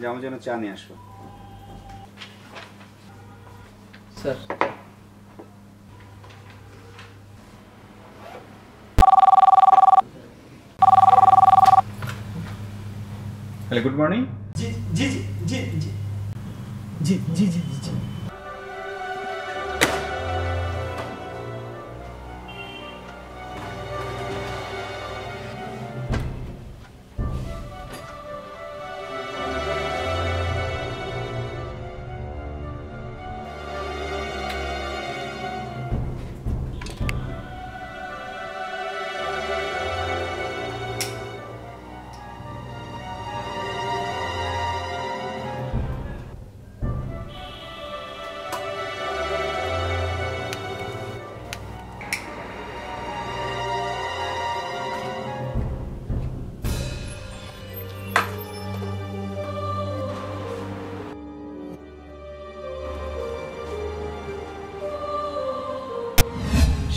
আমার জন্য চা নিয়ে আসবো। Sir hello, good morning. জি জি জি জি জি জি জি জি জি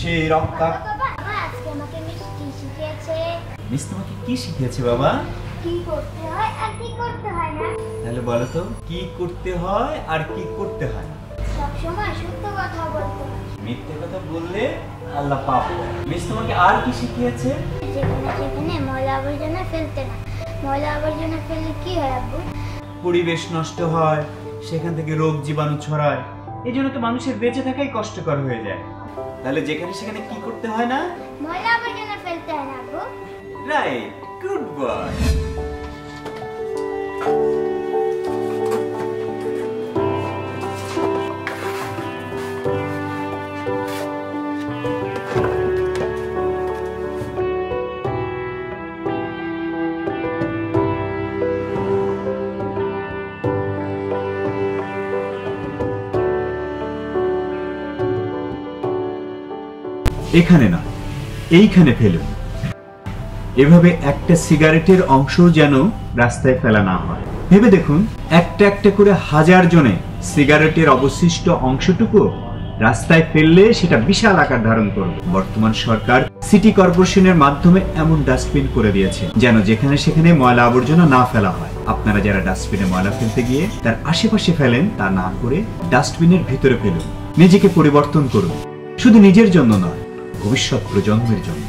সেই রক্তা বাবা আজকে আমাকে মিস কি শিখিয়েছে? মিস তোমাকে কি শিখিয়েছে বাবা? কি করতে হয় আর কি করতে হয় না। তাহলে বলো তো, কি করতে হয় আর কি করতে হয় না? সব সময় সত্য কথা বলতে হয়। মিথ্যে কথা বললে আল্লাহ পাপ দেয়। মিস তোমাকে আর কি শিখিয়েছে? যেখানে সেখানে ময়লা আবর্জনা ফেলতে না। ময়লা আবর্জনা ফেললে কি হয় আব্বু? পরিবেশ নষ্ট হয়, সেখান থেকে রোগ জীবাণু ছড়ায়, এই জন্য তো মানুষের বেঁচে থাকাই কষ্টকর হয়ে যায়। তাহলে যেখানে সেখানে কি করতে হয় না? ময়লা আবর্জনা ফেলতে হয় না আব্বু। Right, good boy. এখানে না, এইখানে ফেলুন। এভাবে একটা সিগারেটের অংশ যেন রাস্তায় ফেলা না হয়। ভেবে দেখুন, একটা একটা করে হাজার জনে সিগারেটের অবশিষ্ট অংশটুকু রাস্তায় ফেললে সেটা বিশাল আকার ধারণ করবে। বর্তমান সরকার সিটি কর্পোরেশনের মাধ্যমে এমন ডাস্টবিন করে দিয়েছে যেন যেখানে সেখানে ময়লা আবর্জনা না ফেলা হয়। আপনারা যারা ডাস্টবিনে ময়লা ফেলতে গিয়ে তার আশেপাশে ফেলেন, তা না করে ডাস্টবিনের ভিতরে ফেলুন। নিজেকে পরিবর্তন করুন, শুধু নিজের জন্য নয়, ভবিষ্যৎ প্রজন্মের জন্য।